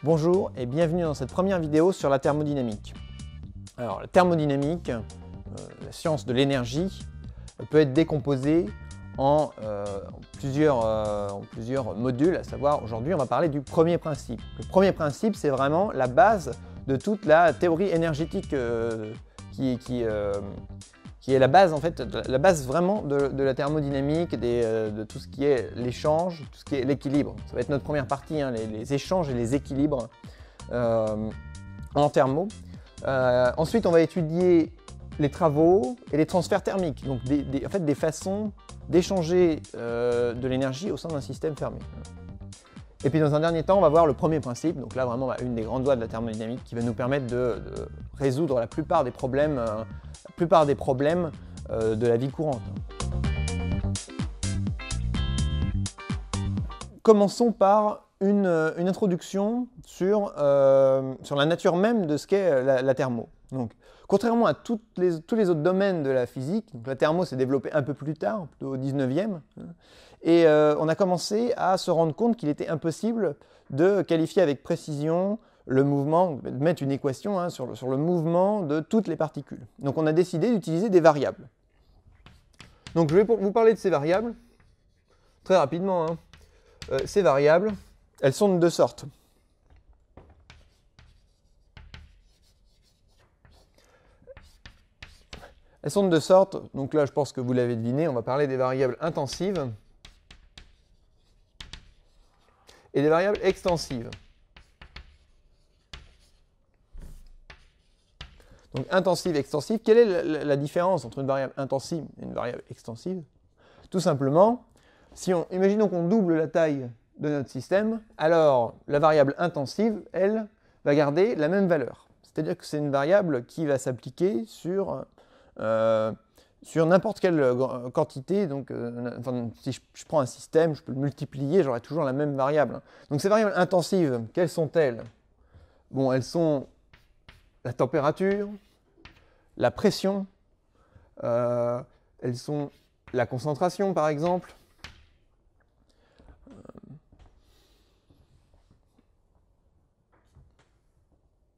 Bonjour et bienvenue dans cette première vidéo sur la thermodynamique. Alors la thermodynamique, la science de l'énergie, peut être décomposée en plusieurs modules, à savoir aujourd'hui on va parler du premier principe. Le premier principe c'est vraiment la base de toute la théorie énergétique qui est la base en fait, la base vraiment de la thermodynamique, de tout ce qui est l'échange, tout ce qui est l'équilibre. Ça va être notre première partie, hein, les échanges et les équilibres en thermo. Ensuite, on va étudier les travaux et les transferts thermiques, donc en fait, des façons d'échanger de l'énergie au sein d'un système fermé. Et puis dans un dernier temps, on va voir le premier principe, donc là vraiment une des grandes lois de la thermodynamique qui va nous permettre de résoudre la plupart des problèmes de la vie courante. Commençons par une introduction sur la nature même de ce qu'est la thermo. Donc, contrairement à tous les autres domaines de la physique, donc la thermo s'est développée un peu plus tard, plutôt au 19e, et on a commencé à se rendre compte qu'il était impossible de qualifier avec précision le mouvement, de mettre une équation hein, sur le mouvement de toutes les particules. Donc on a décidé d'utiliser des variables. Donc je vais vous parler de ces variables, très rapidement. Hein. Ces variables, elles sont de deux sortes. Elles sont de deux sortes, donc là je pense que vous l'avez deviné, on va parler des variables intensives et des variables extensives. Donc intensive, extensive, quelle est la différence entre une variable intensive et une variable extensive? Tout simplement, imaginons qu'on double la taille de notre système, alors la variable intensive, elle, va garder la même valeur. C'est-à-dire que c'est une variable qui va s'appliquer sur n'importe quelle quantité. Donc, si je prends un système, je peux le multiplier, j'aurai toujours la même variable. Donc ces variables intensives, quelles sont-elles? Bon, elles sont la température, la pression, elles sont la concentration par exemple.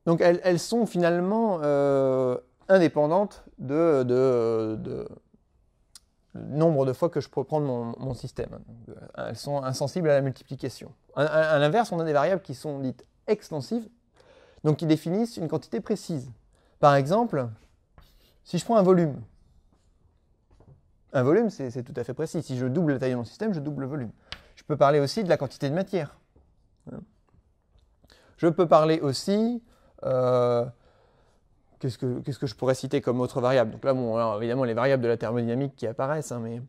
Donc elles sont finalement indépendantes du nombre de fois que je peux prendre mon système. Elles sont insensibles à la multiplication. À l'inverse, on a des variables qui sont dites extensives, donc qui définissent une quantité précise. Par exemple, si je prends un volume, c'est tout à fait précis. Si je double la taille de mon système, je double le volume. Je peux parler aussi de la quantité de matière. Je peux parler aussi... qu'est-ce que je pourrais citer comme autre variable? Donc là, bon, alors, évidemment, les variables de la thermodynamique qui apparaissent, hein, mais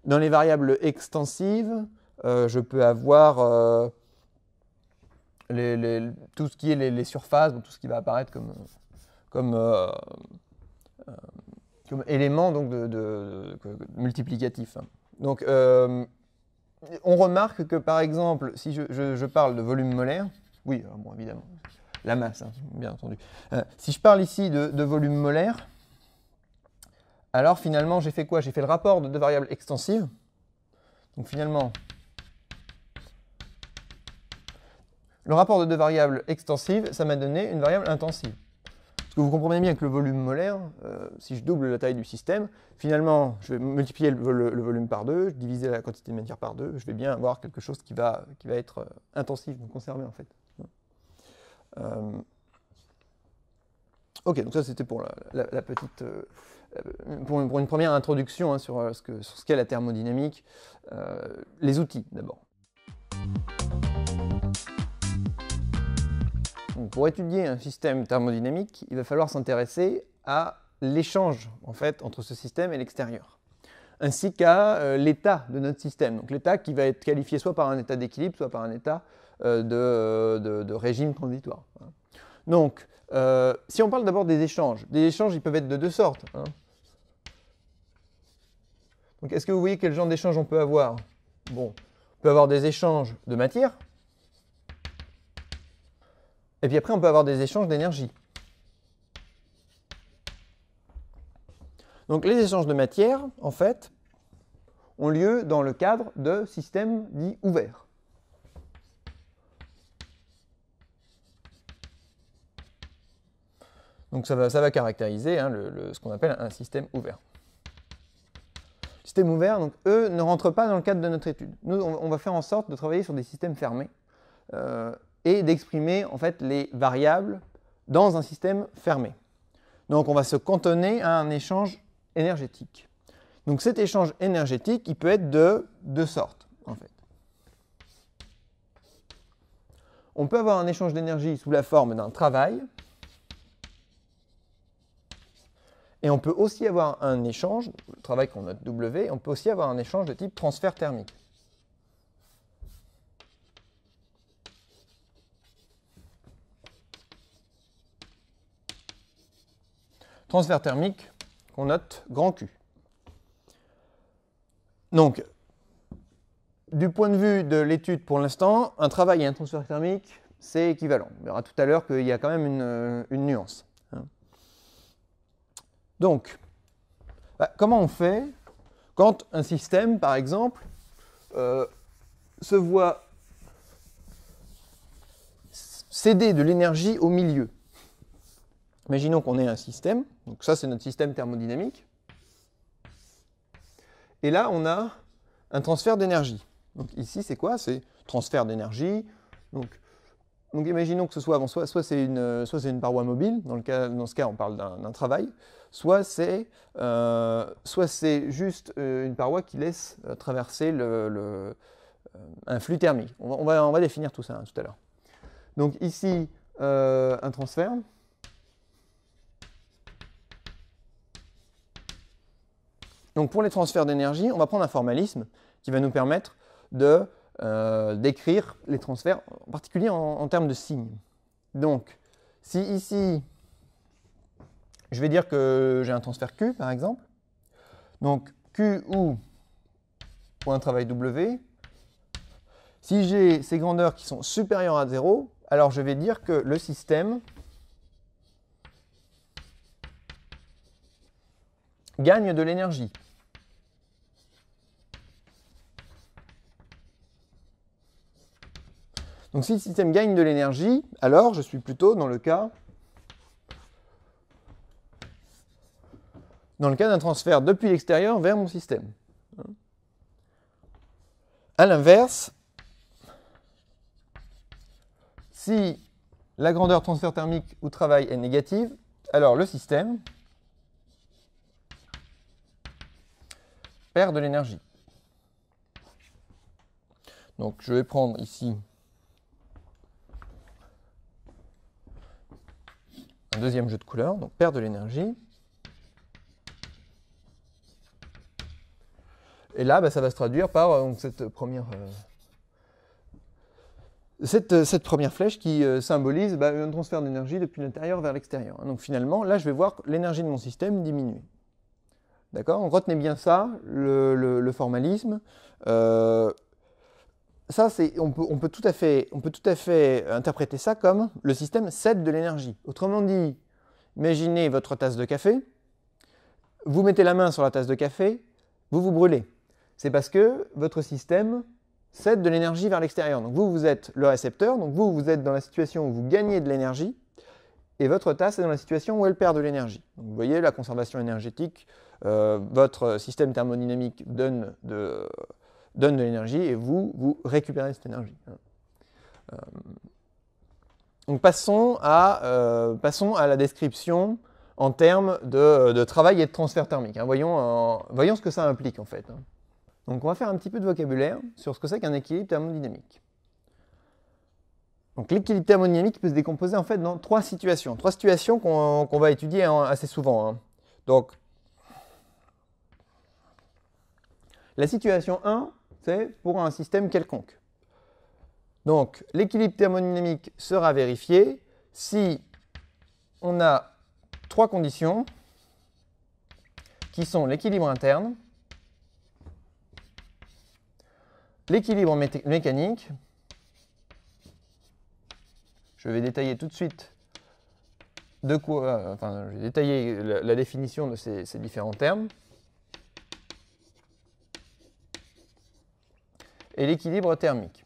dans les variables extensives, je peux avoir tout ce qui est les surfaces, donc tout ce qui va apparaître comme élément donc, multiplicatif. Donc, on remarque que, par exemple, si je parle de volume molaire, oui, bon, évidemment, la masse, hein, bien entendu. Si je parle ici de volume molaire, alors finalement, j'ai fait quoi? J'ai fait le rapport de deux variables extensives. Donc finalement, le rapport de deux variables extensives, ça m'a donné une variable intensive. Parce que vous comprenez bien que le volume molaire, si je double la taille du système, finalement, je vais multiplier le volume par 2, je diviser la quantité de matière par 2, je vais bien avoir quelque chose qui va être intensif, donc conservé en fait. Ok, donc ça c'était pour la petite, pour une première introduction hein, sur ce qu'est la thermodynamique. Les outils d'abord. Pour étudier un système thermodynamique, il va falloir s'intéresser à l'échange en fait entre ce système et l'extérieur, ainsi qu'à l'état de notre système. Donc l'état qui va être qualifié soit par un état d'équilibre, soit par un état de régime transitoire. Donc, si on parle d'abord des échanges ils peuvent être de deux sortes. Hein. Donc, est-ce que vous voyez quel genre d'échange on peut avoir? Bon, on peut avoir des échanges de matière, et puis après on peut avoir des échanges d'énergie. Donc, les échanges de matière, en fait, ont lieu dans le cadre de systèmes dits ouverts. Donc ça va caractériser hein, ce qu'on appelle un système ouvert. Systèmes ouverts, donc eux, ne rentrent pas dans le cadre de notre étude. Nous, on va faire en sorte de travailler sur des systèmes fermés et d'exprimer en fait les variables dans un système fermé. Donc on va se cantonner à un échange énergétique. Donc cet échange énergétique, il peut être de deux sortes, en fait. On peut avoir un échange d'énergie sous la forme d'un travail, et on peut aussi avoir un échange, le travail qu'on note W, on peut aussi avoir un échange de type transfert thermique. Transfert thermique qu'on note grand Q. Donc, du point de vue de l'étude pour l'instant, un travail et un transfert thermique, c'est équivalent. On verra tout à l'heure qu'il y a quand même une nuance. Donc, comment on fait quand un système, par exemple, se voit céder de l'énergie au milieu? Imaginons qu'on ait un système, donc ça c'est notre système thermodynamique, et là on a un transfert d'énergie. Donc ici c'est quoi? C'est transfert d'énergie. Donc imaginons que ce soit, soit c'est une paroi mobile, dans ce cas on parle d'un travail, soit c'est juste une paroi qui laisse traverser un flux thermique. On va définir tout ça hein, tout à l'heure. Donc ici un transfert. Donc pour les transferts d'énergie, on va prendre un formalisme qui va nous permettre de d'écrire les transferts, en particulier en termes de signes. Donc, si ici, je vais dire que j'ai un transfert Q, par exemple, donc Q ou pour un travail W, si j'ai ces grandeurs qui sont supérieures à 0, alors je vais dire que le système gagne de l'énergie. Donc si le système gagne de l'énergie, alors je suis plutôt dans le cas d'un transfert depuis l'extérieur vers mon système. A l'inverse, si la grandeur transfert thermique ou travail est négative, alors le système perd de l'énergie. Donc je vais prendre ici un deuxième jeu de couleurs, donc perd de l'énergie. Et là, ça va se traduire par donc, cette première flèche qui symbolise un transfert d'énergie depuis l'intérieur vers l'extérieur. Donc finalement, là, je vais voir l'énergie de mon système diminuer. D'accord? Donc retenez bien ça, le formalisme. Ça, on peut tout à fait interpréter ça comme le système cède de l'énergie. Autrement dit, imaginez votre tasse de café, vous mettez la main sur la tasse de café, vous vous brûlez. C'est parce que votre système cède de l'énergie vers l'extérieur. Donc vous êtes le récepteur, donc vous êtes dans la situation où vous gagnez de l'énergie, et votre tasse est dans la situation où elle perd de l'énergie. Vous voyez la conservation énergétique, votre système thermodynamique donne de l'énergie et vous récupérez cette énergie. Donc passons à la description en termes de travail et de transfert thermique. Voyons ce que ça implique en fait. Donc on va faire un petit peu de vocabulaire sur ce que c'est qu'un équilibre thermodynamique. Donc l'équilibre thermodynamique peut se décomposer en fait dans trois situations qu'on va étudier assez souvent. Donc la situation 1, c'est pour un système quelconque. Donc l'équilibre thermodynamique sera vérifié si on a trois conditions qui sont l'équilibre interne, l'équilibre mécanique. Je vais détailler tout de suite je vais détailler la définition de ces différents termes. Et l'équilibre thermique.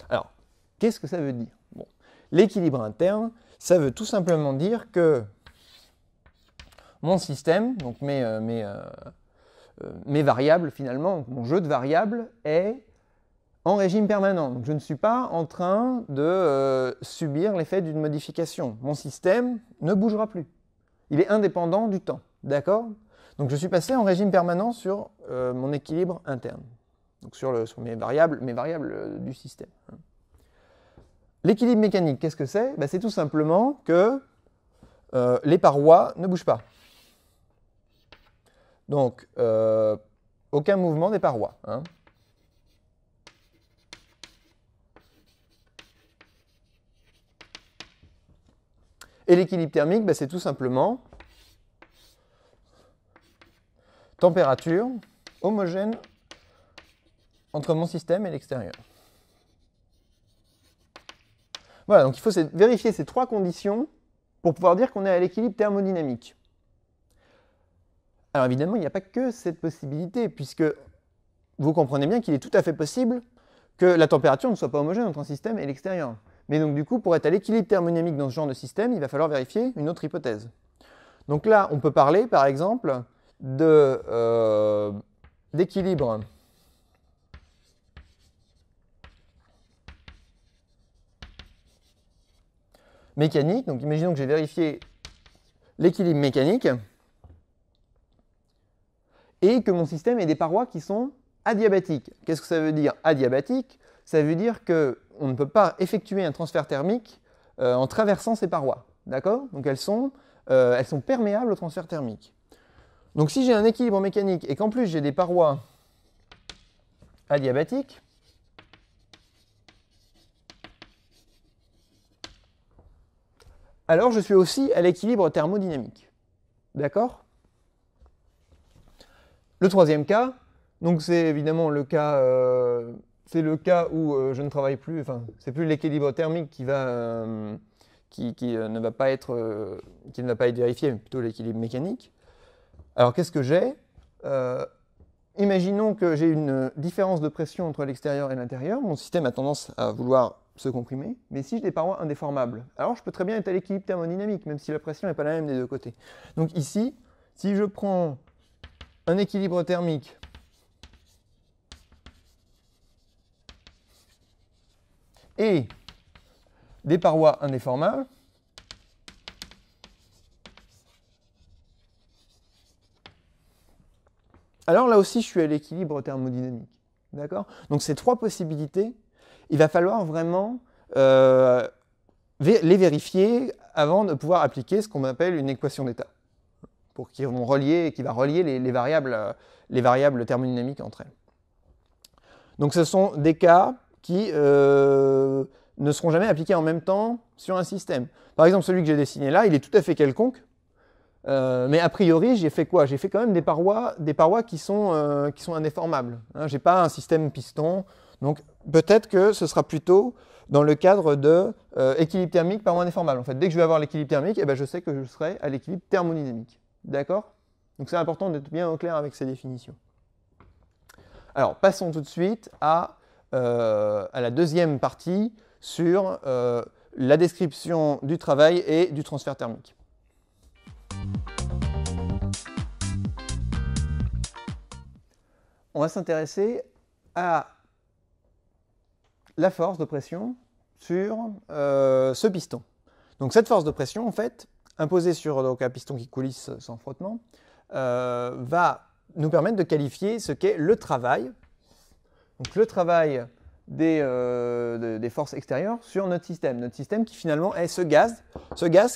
Alors, qu'est-ce que ça veut dire? Bon, l'équilibre interne, Ça veut tout simplement dire que mon système, donc mes variables finalement, mon jeu de variables est en régime permanent. Donc je ne suis pas en train de subir l'effet d'une modification. Mon système ne bougera plus. Il est indépendant du temps. D'accord? Donc je suis passé en régime permanent sur mon équilibre interne. Donc sur mes variables du système. L'équilibre mécanique, qu'est-ce que c'est? C'est tout simplement que les parois ne bougent pas. Donc, aucun mouvement des parois. Hein. Et l'équilibre thermique, c'est tout simplement température homogène entre mon système et l'extérieur. Voilà, donc il faut vérifier ces trois conditions pour pouvoir dire qu'on est à l'équilibre thermodynamique. Alors évidemment, il n'y a pas que cette possibilité, puisque vous comprenez bien qu'il est tout à fait possible que la température ne soit pas homogène entre un système et l'extérieur. Mais donc du coup, pour être à l'équilibre thermodynamique dans ce genre de système, il va falloir vérifier une autre hypothèse. Donc là, on peut parler, par exemple, d'équilibre mécanique. Donc imaginons que j'ai vérifié l'équilibre mécanique et que mon système ait des parois qui sont adiabatiques. Qu'est-ce que ça veut dire adiabatique? Ça veut dire qu'on ne peut pas effectuer un transfert thermique en traversant ces parois. D'accord? Donc elles sont perméables au transfert thermique. Donc si j'ai un équilibre mécanique et qu'en plus j'ai des parois adiabatiques, alors je suis aussi à l'équilibre thermodynamique. D'accord? Le troisième cas, donc c'est évidemment le cas, où je ne travaille plus, enfin, c'est plus l'équilibre thermique qui ne va pas être vérifié, mais plutôt l'équilibre mécanique. Alors qu'est-ce que j'ai? Imaginons que j'ai une différence de pression entre l'extérieur et l'intérieur. Mon système a tendance à vouloir se comprimer, mais si j'ai des parois indéformables, alors je peux très bien être à l'équilibre thermodynamique, même si la pression n'est pas la même des deux côtés. Donc ici, si je prends un équilibre thermique et des parois indéformables, alors là aussi je suis à l'équilibre thermodynamique. D'accord? Donc ces trois possibilités, il va falloir vraiment les vérifier avant de pouvoir appliquer ce qu'on appelle une équation d'état, qui va relier les variables thermodynamiques entre elles. Donc ce sont des cas qui ne seront jamais appliqués en même temps sur un système. Par exemple, celui que j'ai dessiné là, il est tout à fait quelconque, mais a priori, j'ai fait quoi? J'ai fait quand même des parois qui sont indéformables. Hein, je n'ai pas un système piston, donc peut-être que ce sera plutôt dans le cadre de équilibre thermique parois indéformable. En fait, dès que je vais avoir l'équilibre thermique, je sais que je serai à l'équilibre thermodynamique. D'accord? Donc c'est important d'être bien au clair avec ces définitions. Alors, passons tout de suite à la deuxième partie sur la description du travail et du transfert thermique. On va s'intéresser à la force de pression sur ce piston. Donc cette force de pression, en fait, imposée sur un piston qui coulisse sans frottement, va nous permettre de qualifier ce qu'est le travail. Donc le travail des forces extérieures sur notre système. Notre système qui finalement est ce gaz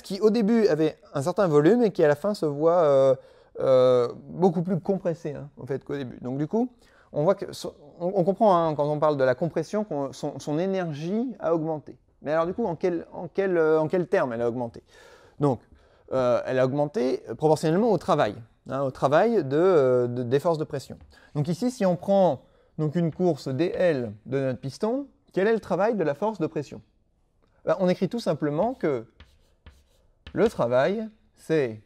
qui au début avait un certain volume et qui à la fin se voit beaucoup plus compressé en fait, qu'au début. Donc du coup, on voit on comprend quand on parle de la compression que son énergie a augmenté. Mais alors du coup, en quel terme elle a augmenté? Donc, elle a augmenté proportionnellement au travail des forces de pression. Donc ici, si on prend donc une course dl de notre piston, quel est le travail de la force de pression? On écrit tout simplement que le travail, c'est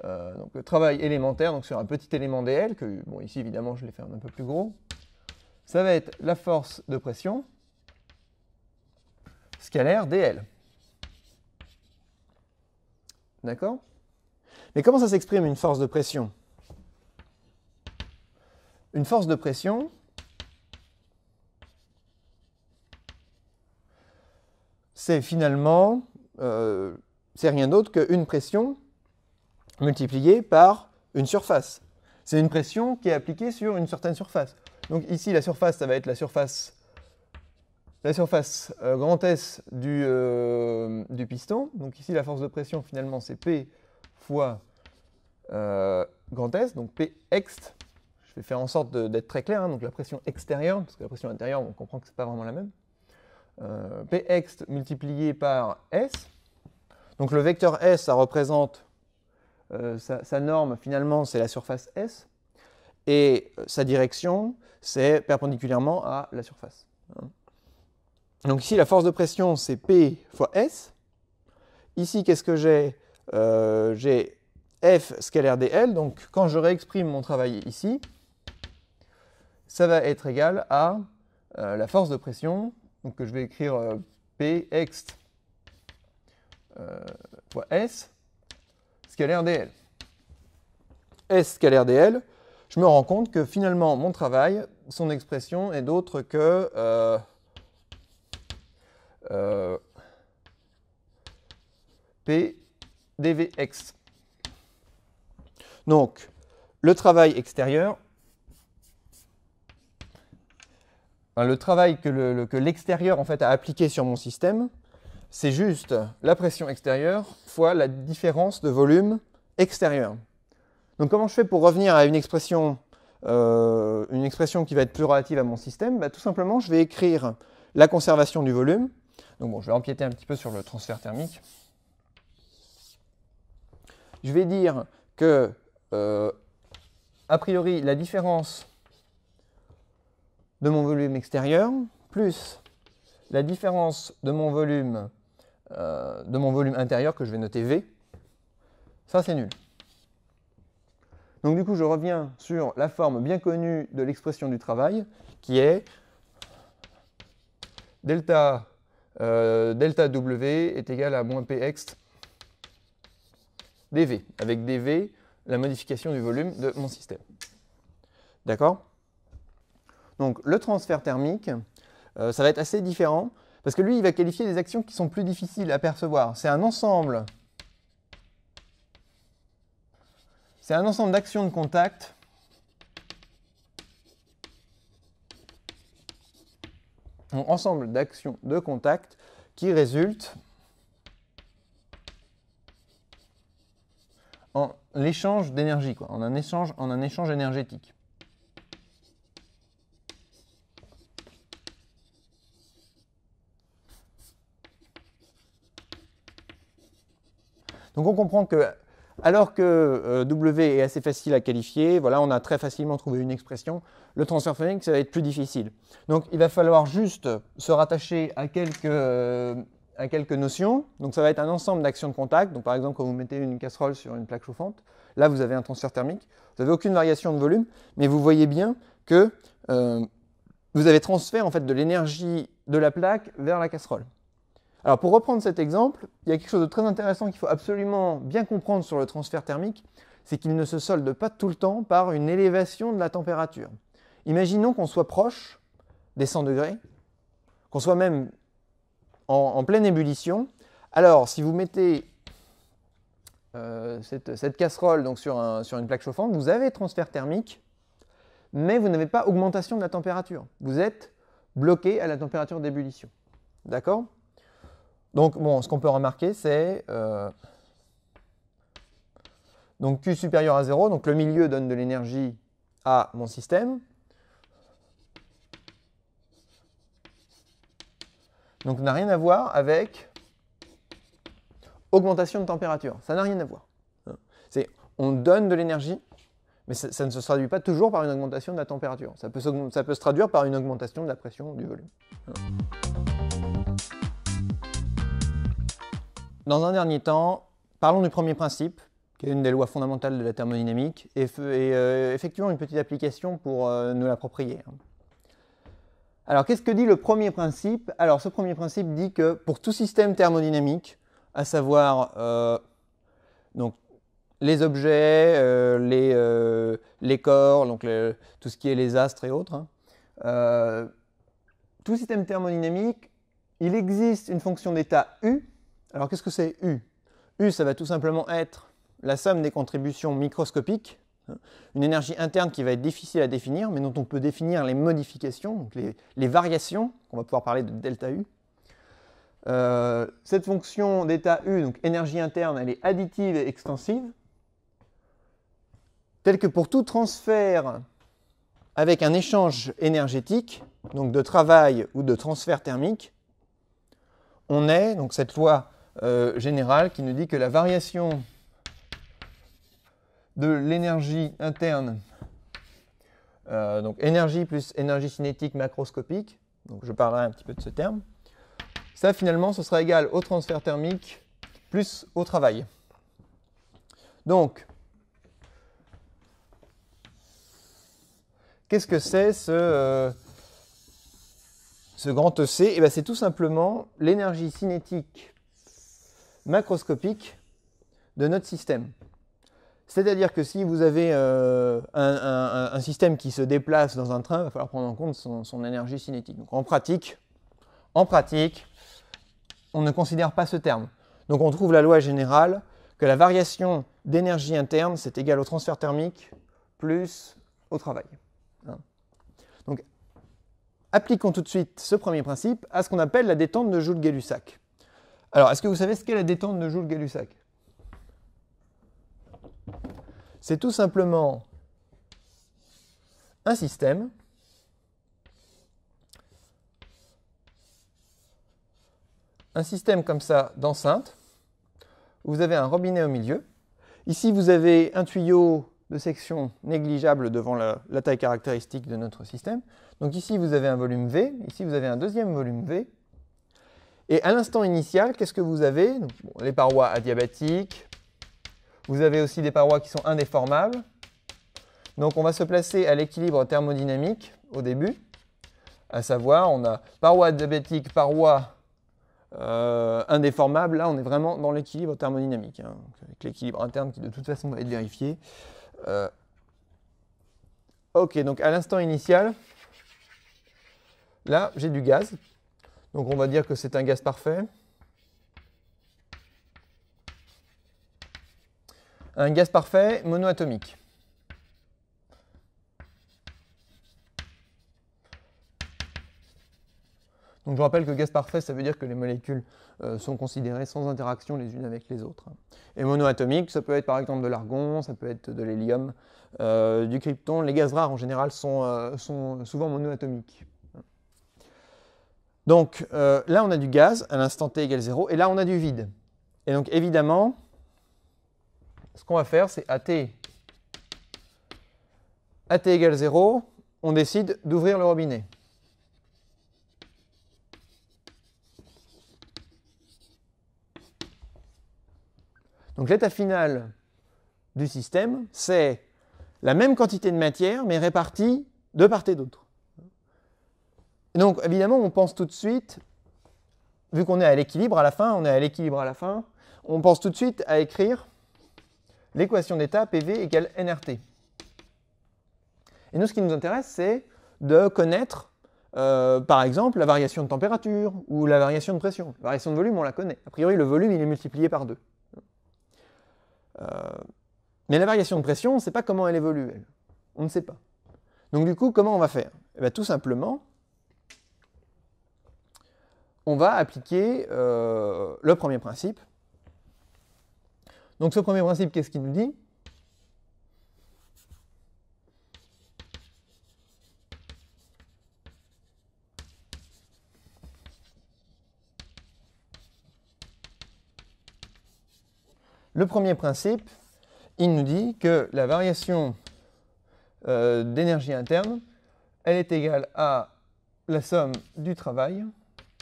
le travail élémentaire, donc sur un petit élément dl, que bon, ici évidemment je l'ai fait un peu plus gros, ça va être la force de pression scalaire dl. D'accord? Mais comment ça s'exprime une force de pression? Une force de pression, c'est finalement, c'est rien d'autre qu'une pression multipliée par une surface. C'est une pression qui est appliquée sur une certaine surface. Donc ici, la surface, ça va être la surface grand S du piston. Donc ici, la force de pression, finalement, c'est P fois grand S, donc P ext. Je vais faire en sorte d'être très clair, hein, donc la pression extérieure, parce que la pression intérieure, on comprend que ce n'est pas vraiment la même. P ext multiplié par S. Donc le vecteur S, ça représente sa norme, finalement, c'est la surface S. Et sa direction, c'est perpendiculairement à la surface. Donc ici, la force de pression, c'est P fois S. Ici, qu'est-ce que j'ai? J'ai F scalaire dl. Donc quand je réexprime mon travail ici, ça va être égal à la force de pression, donc que je vais écrire P ext fois S scalaire dl. S scalaire dl, je me rends compte que finalement mon travail, son expression est d'autre que P dv ext. Donc le travail extérieur, le travail que l'extérieur en fait a appliqué sur mon système, c'est juste la pression extérieure fois la différence de volume extérieur. Donc comment je fais pour revenir à une expression qui va être plus relative à mon système? Tout simplement, je vais écrire la conservation du volume. Donc bon, je vais empiéter un petit peu sur le transfert thermique. Je vais dire que, a priori, la différence de mon volume extérieur plus la différence de mon volume intérieur, que je vais noter V, ça c'est nul. Donc du coup, je reviens sur la forme bien connue de l'expression du travail, qui est delta W est égal à moins P ext dV, avec dV, la modification du volume de mon système. D'accord? Donc le transfert thermique, ça va être assez différent, parce que lui, il va qualifier des actions qui sont plus difficiles à percevoir. C'est un ensemble d'actions de contact qui résultent en l'échange d'énergie, en un échange énergétique. Donc on comprend que, alors que W est assez facile à qualifier, voilà, on a très facilement trouvé une expression, le transfert thermique, ça va être plus difficile. Donc il va falloir juste se rattacher à quelques notions. Donc ça va être un ensemble d'actions de contact. Donc par exemple, quand vous mettez une casserole sur une plaque chauffante, là vous avez un transfert thermique. Vous n'avez aucune variation de volume, mais vous voyez bien que vous avez transfert en fait, de l'énergie de la plaque vers la casserole. Alors pour reprendre cet exemple, il y a quelque chose de très intéressant qu'il faut absolument bien comprendre sur le transfert thermique, c'est qu'il ne se solde pas tout le temps par une élévation de la température. Imaginons qu'on soit proche des 100 degrés, qu'on soit même en pleine ébullition. Alors si vous mettez cette casserole donc, sur une plaque chauffante, vous avez transfert thermique, mais vous n'avez pas augmentation de la température. Vous êtes bloqué à la température d'ébullition. D'accord ? Donc, bon, ce qu'on peut remarquer, c'est donc Q supérieur à 0, donc le milieu donne de l'énergie à mon système. Donc, ça n'a rien à voir avec augmentation de température. Ça n'a rien à voir. On donne de l'énergie, mais ça ne se traduit pas toujours par une augmentation de la température. Ça peut se traduire par une augmentation de la pression du volume. Dans un dernier temps, parlons du premier principe, qui est une des lois fondamentales de la thermodynamique, et effectuons une petite application pour nous l'approprier. Alors, qu'est-ce que dit le premier principe? Alors, ce premier principe dit que pour tout système thermodynamique, à savoir Donc, les objets, les corps, donc tout ce qui est les astres et autres. Hein. Tout système thermodynamique, il existe une fonction d'état U. Alors, qu'est-ce que c'est U? U, ça va tout simplement être la somme des contributions microscopiques, une énergie interne qui va être difficile à définir, mais dont on peut définir les modifications, donc les variations. On va pouvoir parler de delta U. Cette fonction d'état U, donc énergie interne, elle est additive et extensive, telle que pour tout transfert avec un échange énergétique, donc de travail ou de transfert thermique, on est, donc cette loi générale qui nous dit que la variation de l'énergie interne, donc énergie plus énergie cinétique macroscopique, donc je parlerai un petit peu de ce terme, ça finalement ce sera égal au transfert thermique plus au travail. Donc, qu'est-ce que c'est ce grand EC? Eh bien, c'est tout simplement l'énergie cinétique macroscopique de notre système. C'est-à-dire que si vous avez un système qui se déplace dans un train, il va falloir prendre en compte son énergie cinétique. Donc, en pratique, on ne considère pas ce terme. Donc on trouve la loi générale que la variation d'énergie interne, c'est égal au transfert thermique plus au travail. Donc appliquons tout de suite ce premier principe à ce qu'on appelle la détente de Joule-Gay-Lussac. Alors, est-ce que vous savez ce qu'est la détente de Joule-Gay-Lussac? C'est tout simplement un système comme ça d'enceinte. Vous avez un robinet au milieu. Ici, vous avez un tuyau de section négligeable devant la taille caractéristique de notre système. Donc ici, vous avez un volume V. Ici, vous avez un deuxième volume V. Et à l'instant initial, qu'est-ce que vous avez? Donc, bon, les parois adiabatiques. Vous avez aussi des parois qui sont indéformables. Donc on va se placer à l'équilibre thermodynamique au début. À savoir, on a paroi adiabatique, paroi indéformable. Là, on est vraiment dans l'équilibre thermodynamique, hein, avec l'équilibre interne qui de toute façon va être vérifié. Ok, donc à l'instant initial, là, j'ai du gaz. Donc on va dire que c'est un gaz parfait. Un gaz parfait monoatomique. Donc je rappelle que gaz parfait, ça veut dire que les molécules sont considérées sans interaction les unes avec les autres. Et monoatomique, ça peut être par exemple de l'argon, ça peut être de l'hélium, du krypton. Les gaz rares en général sont souvent monoatomiques. Donc là on a du gaz à l'instant t égale 0, et là on a du vide. Et donc évidemment, ce qu'on va faire, c'est AT égale 0, on décide d'ouvrir le robinet. Donc l'état final du système, c'est la même quantité de matière, mais répartie de part et d'autre. Donc évidemment, on pense tout de suite, vu qu'on est à l'équilibre à la fin, on pense tout de suite à écrire l'équation d'état PV égale nRT. Et nous, ce qui nous intéresse, c'est de connaître, par exemple, la variation de température ou la variation de pression. La variation de volume, on la connaît. A priori, le volume, il est multiplié par 2. Mais la variation de pression, on ne sait pas comment elle évolue, elle. On ne sait pas. Donc du coup, comment on va faire? Eh bien, tout simplement, on va appliquer le premier principe. Donc ce premier principe, qu'est-ce qu'il nous dit? Le premier principe, il nous dit que la variation d'énergie interne, elle est égale à la somme du travail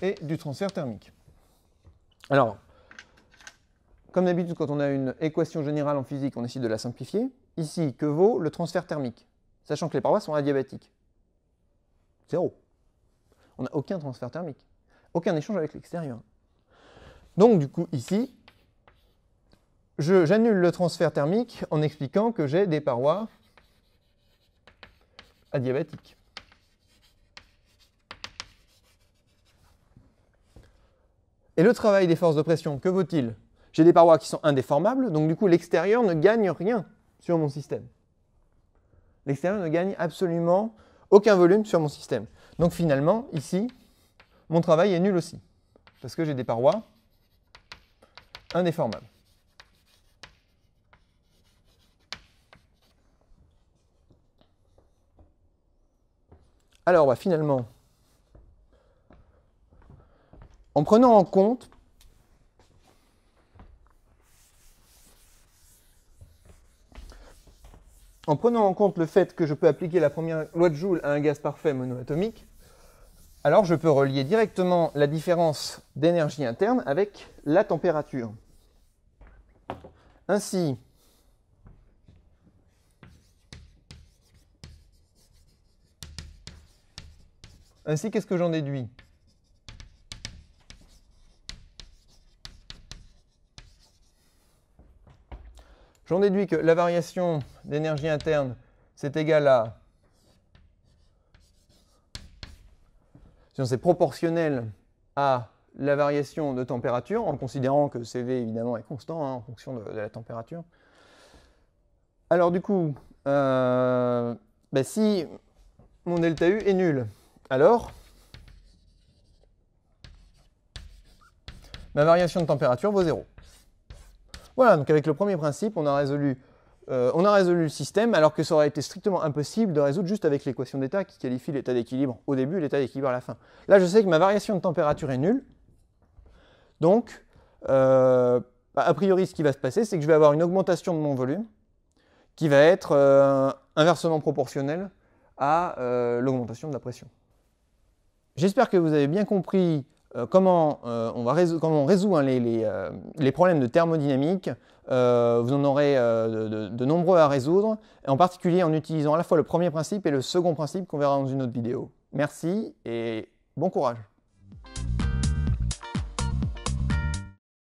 et du transfert thermique. Alors, comme d'habitude, quand on a une équation générale en physique, on essaie de la simplifier. Ici, que vaut le transfert thermique? Sachant que les parois sont adiabatiques. 0. On n'a aucun transfert thermique. Aucun échange avec l'extérieur. Donc, du coup, ici, j'annule le transfert thermique en expliquant que j'ai des parois adiabatiques. Et le travail des forces de pression, que vaut-il? J'ai des parois qui sont indéformables, donc du coup l'extérieur ne gagne rien sur mon système. L'extérieur ne gagne absolument aucun volume sur mon système. Donc finalement, ici, mon travail est nul aussi, parce que j'ai des parois indéformables. Alors bah, finalement, en prenant en compte le fait que je peux appliquer la première loi de Joule à un gaz parfait monoatomique, alors je peux relier directement la différence d'énergie interne avec la température. Ainsi, qu'est-ce que j'en déduis? J'en déduis que la variation d'énergie interne, c'est égal à... C'est proportionnel à la variation de température, en considérant que CV évidemment est constant en fonction de la température. Alors du coup, si mon delta U est nul, alors ma variation de température vaut 0. Voilà, donc avec le premier principe, on a résolu le système, alors que ça aurait été strictement impossible de résoudre juste avec l'équation d'état qui qualifie l'état d'équilibre au début et l'état d'équilibre à la fin. Là, je sais que ma variation de température est nulle, donc, a priori, ce qui va se passer, c'est que je vais avoir une augmentation de mon volume qui va être inversement proportionnelle à l'augmentation de la pression. J'espère que vous avez bien compris comment on résout les problèmes de thermodynamique. Vous en aurez de nombreux à résoudre, en particulier en utilisant à la fois le premier principe et le second principe qu'on verra dans une autre vidéo. Merci et bon courage.